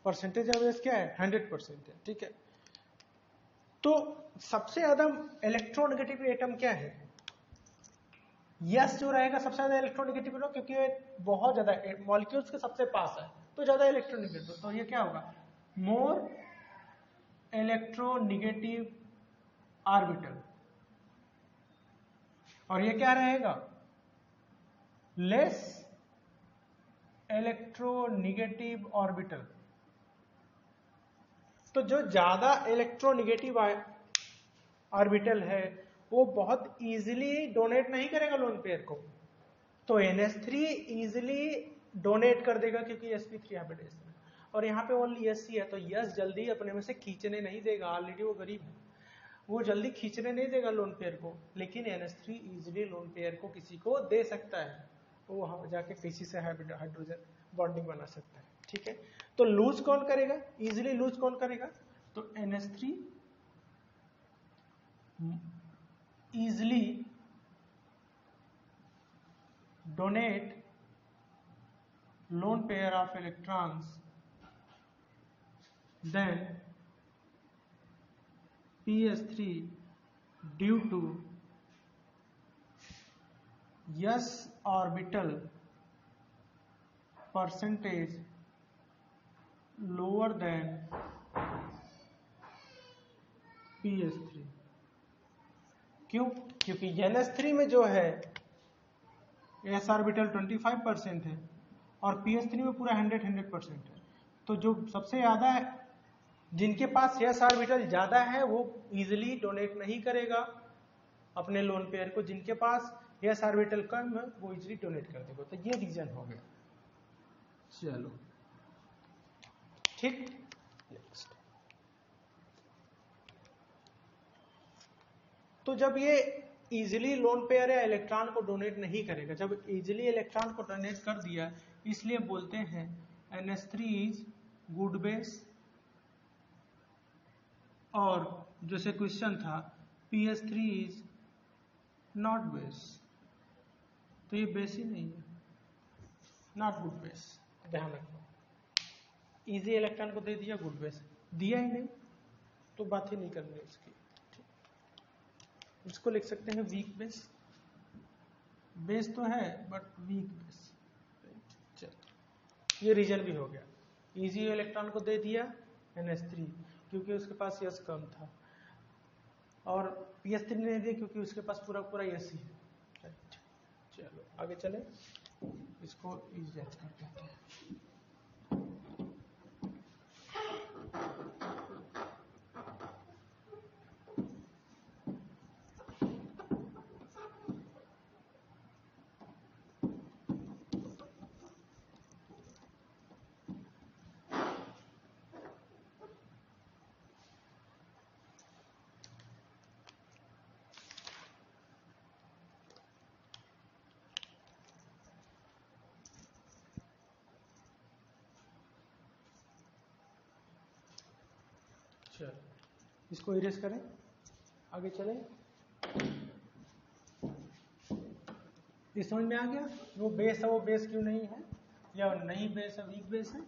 A: परसेंटेज ऑफ यस क्या है 100% है, ठीक है। तो सबसे ज्यादा इलेक्ट्रोनेगेटिव एटम क्या है, यस जो रहेगा सबसे ज्यादा इलेक्ट्रोनेगेटिव एटम, क्योंकि ये बहुत ज्यादा मॉलिक्यूल्स के सबसे पास है तो ज्यादा इलेक्ट्रोनेगेटिव, तो ये क्या होगा मोर इलेक्ट्रोनेगेटिव ऑर्बिटल, और ये क्या रहेगा लेस इलेक्ट्रोनेगेटिव ऑर्बिटल। तो जो ज्यादा इलेक्ट्रोनेगेटिव ऑर्बिटल है वो बहुत इजीली डोनेट नहीं करेगा लोन पेयर को, तो NH3 इजीली डोनेट कर देगा क्योंकि sp3 हाइब्रिडाइजेशन है, और यहाँ पे ओनली S है, तो यस जल्दी अपने में से खींचने नहीं देगा, ऑलरेडी वो गरीब है, वो जल्दी खींचने नहीं देगा लोन पेयर को, लेकिन NH3 इजीली लोन पेयर को किसी को दे सकता है, वो वहां जाके किसी से हाइड्रोजन बॉन्डिंग बना सकता है, ठीक है। तो लूज कौन करेगा, इजीली लूज कौन करेगा, तो NH3 easily donate lone pair of electrons than PS3 due to s orbital percentage lower than PS3। क्यों, क्योंकि NH3 में जो है s ऑर्बिटल 25% है और PS3 में पूरा 100% है, तो जो सबसे ज्यादा है जिनके पास s ऑर्बिटल ज्यादा है वो इजीली डोनेट नहीं करेगा अपने लोन पेयर को, जिनके पास s ऑर्बिटल कम है वो इजीली डोनेट कर देगा, तो ये रीजन हो गया। चलो ठीक, नेक्स्ट। तो जब ये इजीली लोन पेयर या इलेक्ट्रॉन को डोनेट नहीं करेगा, जब इजीली इलेक्ट्रॉन को डोनेट कर दिया इसलिए बोलते हैं NH3 इज गुड बेस, और जैसे क्वेश्चन था PS3 इज नॉट बेस, तो ये बेस ही नहीं है, नॉट गुड बेस, ध्यान रखो। इजी इलेक्ट्रॉन को दे दिया गुड बेस, दिया ही नहीं तो बात ही नहीं करनी इसकी, इसको लिख सकते हैं वीक बेस, बेस तो है बट वीक बेस। चलो ये रीजन भी हो गया, इजी इलेक्ट्रॉन को दे दिया NH3 क्योंकि उसके पास यस कम था, और PS3 ने दिया क्योंकि उसके पास पूरा पूरा यस ही है। चलो आगे चले, इसको इजी कर देते हैं। चलो इसको इरेज करें, आगे चले। ये समझ में आ गया वो बेस है वो बेस क्यों नहीं है, या नहीं बेस है वीक बेस है,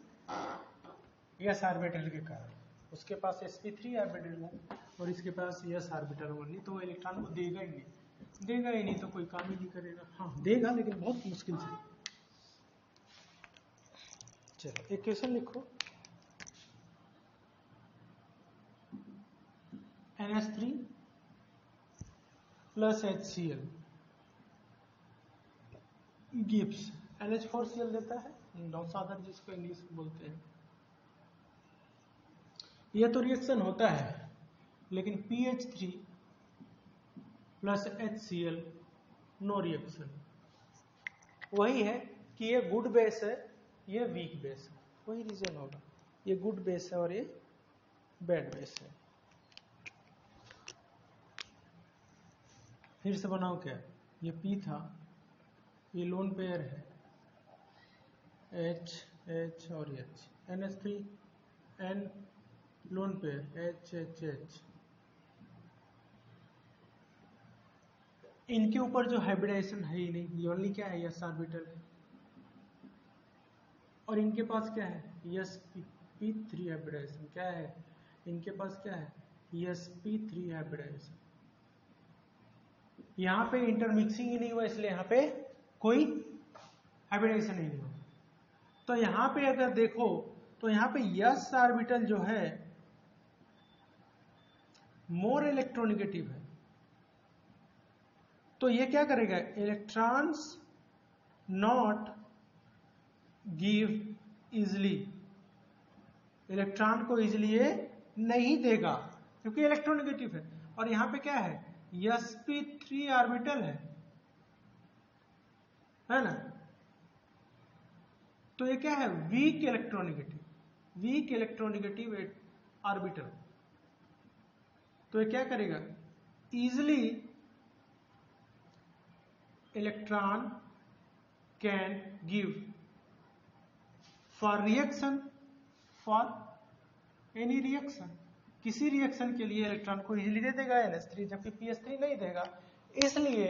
A: यस ऑर्बिटल के कारण, उसके पास sp3 ऑर्बिटल है और इसके पास यस ऑर्बिटल ओनली, तो वो इलेक्ट्रॉन को देगा ही नहीं, देगा ही नहीं तो कोई काम ही नहीं करेगा, हाँ देगा लेकिन बहुत मुश्किल से। चलो एक क्वेश्चन लिखो, NH3 plus HCl gives NH4Cl देता है, नौसाधन जिसको इंग्लिश में बोलते हैं। यह तो रिएक्शन होता है लेकिन PH3 plus HCl no reaction, वही है कि ये गुड बेस है ये वीक बेस है, वही रीजन होगा, ये गुड बेस है और ये बैड बेस है। फिर से बनाओ क्या, ये P था, ये लोन पेयर है H H और H, NH3 N lone pair H H H, इनके ऊपर जो हाइब्रिडाइजेशन है ही नहीं, ये ओनली क्या है, यस ऑर्बिटल है। और इनके पास क्या है, यस p3 हाइब्रिडाइजेशन। क्या है इनके पास, क्या है, यस p3 हाइब्रिडाइजेशन। यहाँ पे इंटरमिक्सिंग ही नहीं हुआ, इसलिए यहाँ पे कोई हाइब्रिडाइजेशन ही नहीं हुआ। तो यहाँ पे अगर देखो तो यहाँ पे यस ऑर्बिटल जो है मोर इलेक्ट्रोनिगेटिव है। तो ये क्या करेगा, electrons not give easily, electron को इजली ये नहीं देगा क्योंकि इलेक्ट्रोनिगेटिव है। और यहां पे क्या है, sp3 ऑर्बिटल है ना। तो ये क्या है, weak electronegative, weak electronegative orbital. तो ये क्या करेगा, easily electron can give for reaction, for any reaction, किसी रिएक्शन के लिए इलेक्ट्रॉन को इजीली दे देगा NH3, जबकि PS3 नहीं देगा। इसलिए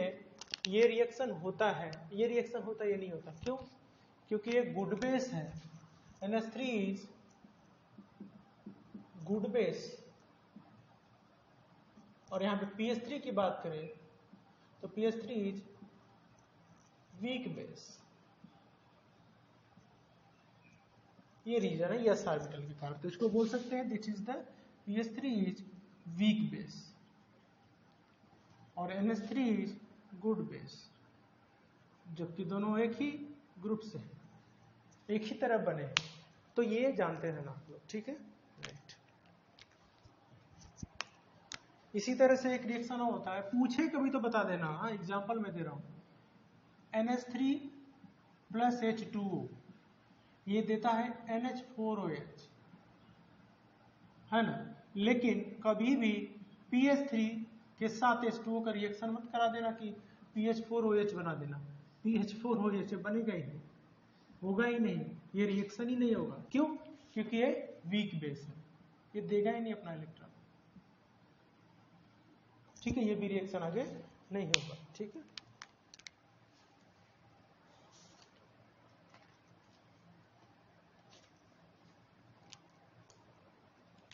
A: ये रिएक्शन होता है, ये रिएक्शन होता, ये नहीं होता। क्यों, क्योंकि ये गुड बेस है, NH3 इज गुड बेस। और यहां पे PS3 की बात करें तो PS3 इज वीक बेस। ये रीजन है यस ऑर्बिटल के कारण। तो इसको बोल सकते हैं this is the PS3 is weak base और NH3 इज गुड बेस, जबकि दोनों एक ही ग्रुप से हैं, एक ही तरह बने। तो ये जानते रहना आप लोग, ठीक है, राइट। इसी तरह से एक रिएक्शन होता है, पूछे कभी तो बता देना, हाँ एग्जाम्पल में दे रहा हूं। NH3 प्लस H2O ये देता है NH4OH, है ना। लेकिन कभी भी PS3 के साथ H2O का रिएक्शन मत करा देना कि PH4OH बना देना। PH4OH बनेगा ही नहीं, होगा ही नहीं, ये रिएक्शन ही नहीं होगा। क्यों, क्योंकि ये वीक बेस है, ये देगा ही नहीं अपना इलेक्ट्रॉन, ठीक है। ये भी रिएक्शन आगे नहीं होगा, ठीक है।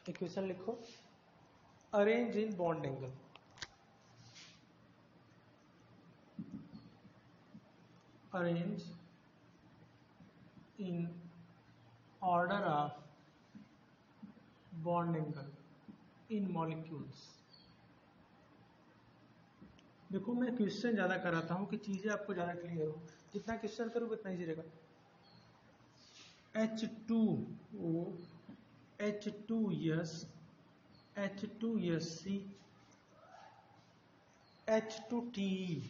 A: इक्वेशन लिखो, arrange in bond angle. Arrange in order of bond angle in molecules. देखो मैं क्वेश्चन ज्यादा कराता हूं कि चीजें आपको ज्यादा क्लियर हो, जितना क्वेश्चन करोगे उतना इजी रहेगा। H2O H2S H2SC H2TE,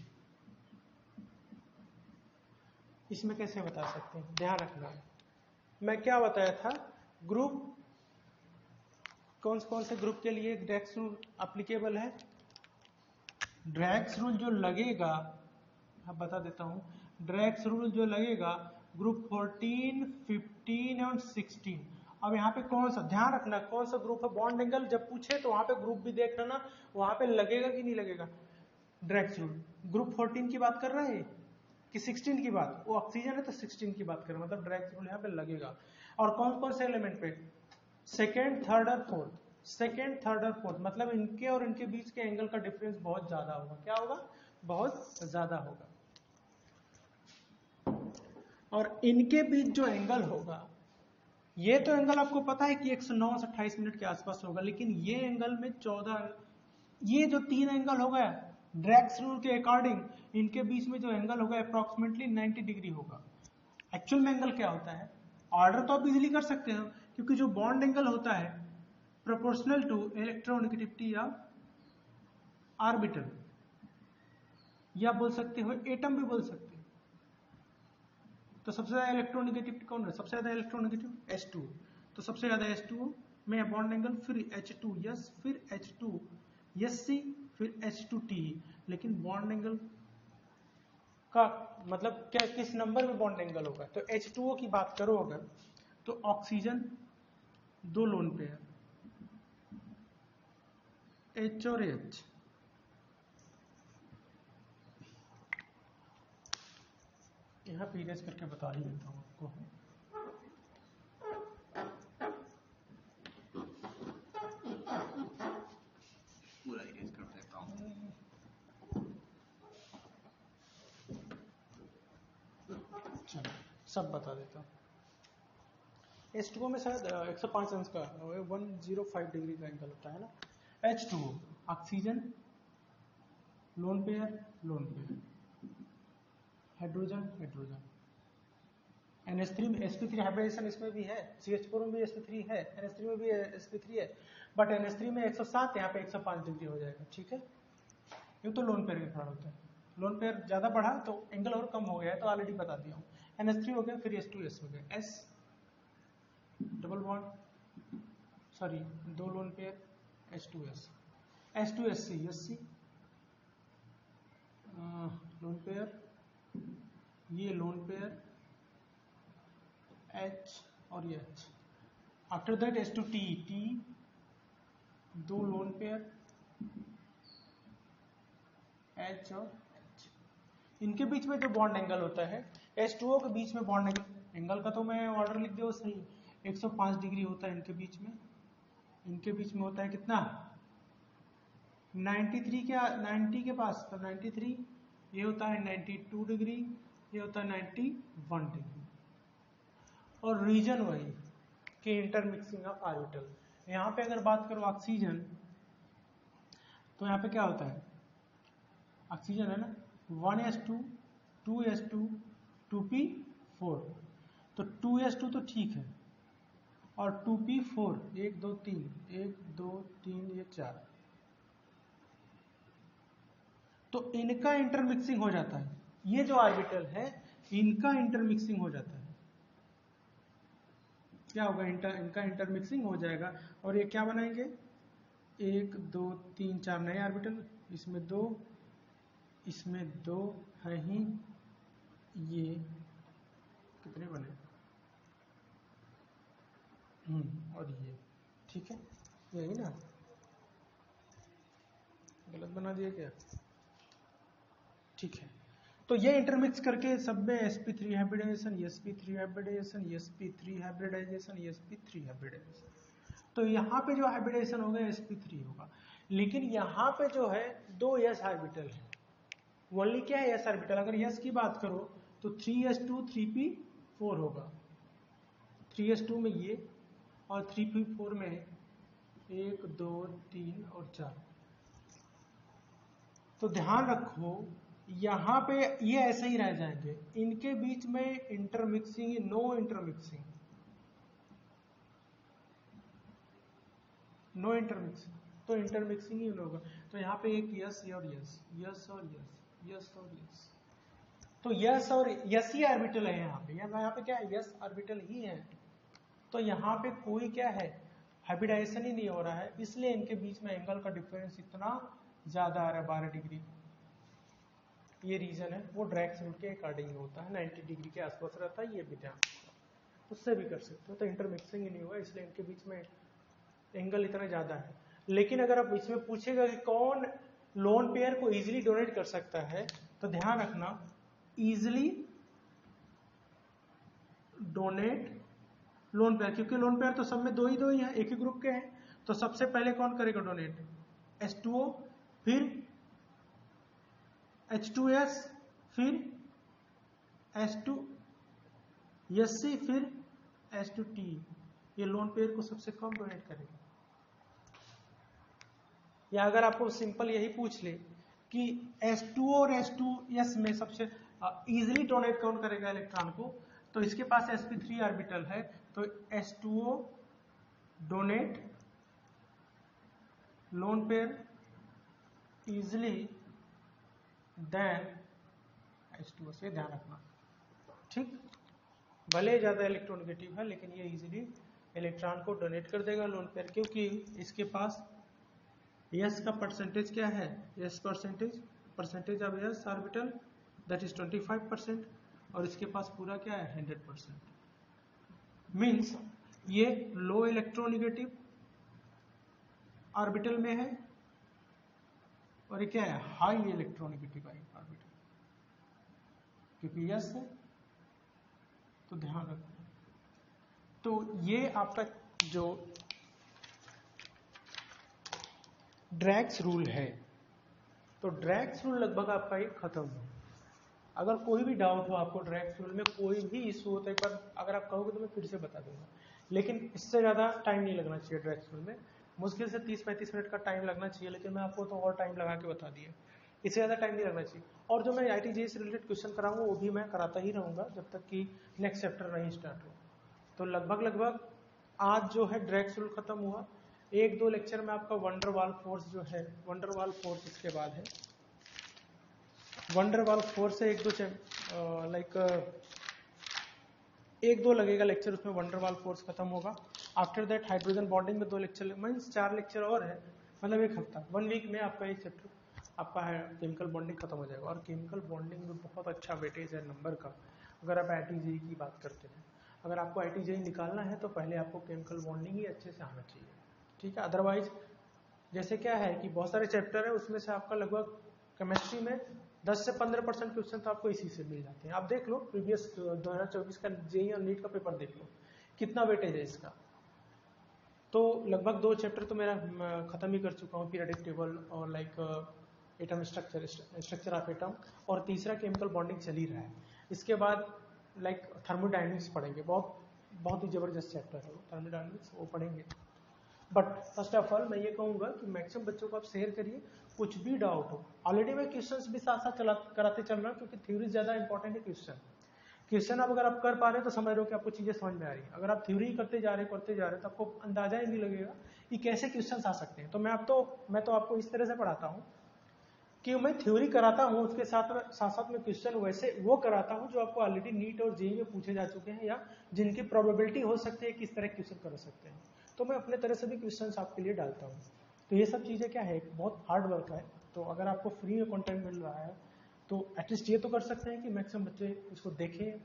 A: इसमें कैसे बता सकते हैं, ध्यान रखना। मैं क्या बताया था, ग्रुप कौन से ग्रुप के लिए ड्रैक्स रूल एप्लीकेबल है। ड्रैक्स रूल जो लगेगा, अब बता देता हूं, ड्रैक्स रूल जो लगेगा ग्रुप 14, 15 और 16। अब यहाँ पे कौन सा, ध्यान रखना कौन सा ग्रुप है बॉन्ड एंगल, जब पूछे तो वहां पे ग्रुप भी देख लेना, वहां पे लगेगा कि नहीं लगेगा ड्रैक्स रूल। ग्रुप 14 की बात कर रहे हैं कि 16 की बात, वो ऑक्सीजन है तो 16 की बात कर रहे हैं, मतलब ड्रैक्स रूल यहाँ पे लगेगा। और कौन कौन से एलिमेंट पे, सेकेंड, थर्ड और फोर्थ। सेकेंड, थर्ड और फोर्थ मतलब इनके और इनके बीच के एंगल का डिफरेंस बहुत ज्यादा होगा। क्या होगा, बहुत ज्यादा होगा। और इनके बीच जो एंगल होगा, ये तो एंगल आपको पता है कि 109 से 28 मिनट के आसपास होगा, लेकिन ये एंगल में 14, ये जो तीन एंगल हो गया ड्रैक्स रूल के अकॉर्डिंग, इनके बीच में जो एंगल होगा अप्रोक्सीमेटली 90 डिग्री होगा। एक्चुअल में एंगल क्या होता है, ऑर्डर तो आप इजीली कर सकते हो, क्योंकि जो बॉन्ड एंगल होता है proportional to electronegativity of orbital, या बोल सकते हो एटम भी बोल सकते हो। तो सबसे ज्यादा इलेक्ट्रोनेगेटिविटी कौन है, सबसे ज्यादा इलेक्ट्रोनेगेटिव H2, तो सबसे ज्यादा H2O में बॉन्ड एंगल, फिर H2S, फिर H2SC, फिर H2TE। लेकिन बॉन्ड एंगल का मतलब क्या, किस नंबर में बॉन्ड एंगल होगा। तो H2O की बात करो अगर, तो ऑक्सीजन 2 लोन पेयर, H और H, यहाँ पे इरेज करके बता ही देता हूँ आपको।
B: पूरा इरेज कर देता हूँ।
A: चलो सब बता देता हूँ। H2O में शायद 105 अंश का 105 डिग्री का एंगल होता है ना। H2O oxygen, lone pair, hydrogen, NH3 में sp3 हाइब्रिडेशन इसमें भी है, CH4 में भी sp3 है, NH3 में भी sp3 है, बट NH3 में 107, यहाँ पे 105 डिग्री हो जाएगा। ठीक है, ये तो लोन पेयर के कारण होता है। लोन पेयर ज्यादा बढ़ा तो एंगल और कम हो गया है, तो ऑलरेडी बता दिया हूँ। NH3 हो गया, फिर H2S हो गया, S डबल बॉन्ड, सॉरी दो lone pair, H2S, H2SC, SC lone pair, ये लोन पेयर H और ये H। After that H2T, T दो लोन पेयर H और H। इनके बीच में जो बॉन्ड एंगल होता है, H2O के बीच में बॉन्ड एंगल का तो मैं ऑर्डर लिख दिया सही, 105 डिग्री होता है इनके बीच में। इनके बीच में होता है कितना, 93 के 90 के पास, तो 93, ये होता है 92 डिग्री, ये होता है 91 डिग्री। और रीजन वही कि इंटरमिक्सिंग ऑफ ऑर्बिटल। यहाँ पे अगर बात करो ऑक्सीजन, तो यहाँ पे क्या होता है, ऑक्सीजन है ना, 1s2 2s2 2p4, तो 2s2 तो ठीक है, और 2p4 1 2 3 1 2 3 ये 4, तो इनका इंटरमिक्सिंग हो जाता है। ये जो ऑर्बिटल है इनका इंटरमिक्सिंग हो जाता है। क्या होगा, इनका इंटरमिक्सिंग हो जाएगा, और ये क्या बनाएंगे, 1 2 3 4 नए ऑर्बिटल, इसमें दो, इसमें दो है ही, ये कितने बने, और ये, ठीक है, यही ना, गलत बना दिया क्या, ठीक है। तो ये इंटरमिक्स करके सब में sp3 hybridisation, sp3 hybridisation, sp3 hybridisation, sp3 hybridisation. तो यहाँ पे जो हाइब्रिडाइजेशन होगा sp3 होगा, लेकिन यहाँ पे जो है दो s ऑर्बिटल है, ओनली क्या है s ऑर्बिटल। अगर s की बात करो तो 3s2 3p4 होगा, 3s2 में ये और 3p4 में 1 2 3 और 4। तो ध्यान रखो यहाँ पे ये ऐसे ही रह जाएंगे, इनके बीच में intermixing, no intermixing, no intermixing, तो इंटरमिक्सिंग ही होगा। तो यहाँ पे एक यस और यस, यस और यस, यस और यस, तो यस और यस ही ऑर्बिटल है यहाँ पे, यहाँ पे क्या है, यस ऑर्बिटल ही है। तो यहाँ पे कोई क्या है, हाइब्रिडाइजेशन ही नहीं हो रहा है, इसलिए इनके बीच में एंगल का डिफरेंस इतना ज्यादा आ रहा है, 12 डिग्री। ये रीजन है, वो ड्रैक्स रूल के अकॉर्डिंग होता है, 90 डिग्री के आसपास रहता है, ये भी ध्यान उससे भी कर सकते हो। तो इंटरमिक्सिंग ही नहीं हुआ, इसलिए इनके बीच में एंगल इतना ज्यादा है। लेकिन अगर आप इसमें पूछेगा कि कौन लोन पेयर को इजीली डोनेट कर सकता है, तो ध्यान रखना, इजीली डोनेट लोन पेयर, क्योंकि लोन पेयर तो सब में दो ही हैं, एक ही ग्रुप के हैं। तो सबसे पहले कौन करेगा डोनेट, H2O, फिर H2S, फिर H2SC, फिर H2T। ये लोन पेयर को सबसे कम डोनेट करेगा। या अगर आपको सिंपल यही पूछ ले कि H2O और H2S में सबसे इजीली डोनेट कौन करेगा इलेक्ट्रॉन को, तो इसके पास sp3 ऑर्बिटल है, तो H2O donate lone pair easily than H2O से, ध्यान रखना, ठीक। भले ज्यादा इलेक्ट्रोनेगेटिव है, लेकिन ये इजीली इलेक्ट्रॉन को डोनेट कर देगा लोन पेयर, क्योंकि इसके पास S का परसेंटेज क्या है, S percentage of S orbital that is 25%, और इसके पास पूरा क्या है 100%। मीन्स ये लो इलेक्ट्रोनेगेटिव ऑर्बिटल में है, और ये क्या है हाई इलेक्ट्रोनेगेटिव ऑर्बिटल, क्योंकि S है तो ध्यान रखना। तो ये आपका जो ड्रैग्स रूल है, तो ड्रैग्स रूल लगभग आपका ये खत्म हो। अगर कोई भी डाउट हो आपको ड्रैग्स रूल में, कोई भी इशू हो, तो एक बार अगर आप कहोगे तो मैं फिर से बता दूंगा, लेकिन इससे ज़्यादा टाइम नहीं लगना चाहिए ड्रैग्स रूल में। मुश्किल से 30-35 मिनट का टाइम लगना चाहिए, लेकिन मैं आपको तो और टाइम लगा के बता दिया, इससे ज़्यादा टाइम नहीं लगना चाहिए। और जो मैं IIT से रिलेटेड क्वेश्चन कराऊंगा वो भी मैं कराता ही रहूँगा जब तक कि नेक्स्ट चैप्टर नहीं स्टार्ट हो। तो लगभग आज जो है ड्रैग्स रूल खत्म हुआ। 1-2 लेक्चर में आपका वंडरवाल फोर्स जो है, वंडरवाल फोर्स इसके बाद है। वंडरवाल फोर्स से 1-2 लगेगा लेक्चर, उसमें वंडरवाल फोर्स खत्म होगा। आफ्टर दैट हाइड्रोजन बॉन्डिंग में 2 लेक्चर, मीन्स 4 लेक्चर और है, मतलब 1 हफ्ता, 1 वीक में आपका एक चैप्टर आपका है केमिकल बॉन्डिंग खत्म हो जाएगा। और केमिकल बॉन्डिंग में बहुत अच्छा वेटेज है नंबर का। अगर आप IIT JEE की बात करते हैं, अगर आपको IIT JEE निकालना है तो पहले आपको केमिकल बॉन्डिंग ही अच्छे से आना चाहिए, ठीक है। अदरवाइज जैसे क्या है कि बहुत सारे चैप्टर है, उसमें से आपका लगभग केमिस्ट्री में 10 से 15% क्वेश्चन तो आपको इसी से मिल जाते हैं। आप देख लो प्रीवियस 2024 का JEE और नीट का पेपर देख लो, कितना वेटेज है इसका। तो लगभग 2 चैप्टर तो मेरा खत्म ही कर चुका हूँ, पीरियोडिक टेबल और एटम स्ट्रक्चर ऑफ एटम, और तीसरा केमिकल बॉन्डिंग चल ही रहा है। इसके बाद थर्मोडायनेमिक्स पढ़ेंगे, बहुत ही जबरदस्त चैप्टर है वो थर्मोडायनेमिक्स, वो पढ़ेंगे। बट फर्स्ट ऑफ ऑल मैं ये कहूँगा कि मैक्सिमम बच्चों को आप शेयर करिए, कुछ भी डाउट हो। ऑलरेडी मैं क्वेश्चंस भी साथ साथ कराते चल रहा हूँ, क्योंकि थ्योरी ज़्यादा इंपॉर्टेंट है। क्वेश्चन अब अगर आप कर पा रहे हैं तो समझ रहे हो कि आपको चीज़ें समझ में आ रही है। अगर आप थ्योरी करते जा रहे हैं तो आपको अंदाजा ही नहीं लगेगा कि कैसे क्वेश्चन आ सकते हैं। तो मैं तो आपको इस तरह से पढ़ाता हूँ कि मैं थ्योरी कराता हूँ, उसके साथ में क्वेश्चन वैसे वो कराता हूँ जो आपको ऑलरेडी नीट और JEE में पूछे जा चुके हैं, या जिनकी प्रोबेबिलिटी हो सकती है किस तरह क्वेश्चन कर सकते हैं। तो मैं अपने तरह से भी क्वेश्चन आपके लिए डालता हूँ। तो ये सब चीज़ें क्या है, बहुत हार्ड वर्क है। तो अगर आपको फ्री में कंटेंट मिल रहा है तो एटलीस्ट ये तो कर सकते हैं कि मैक्सिमम बच्चे इसको देखें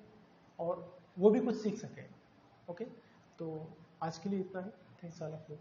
A: और वो भी कुछ सीख सकें। ओके, तो आज के लिए इतना ही। Thanks all of you.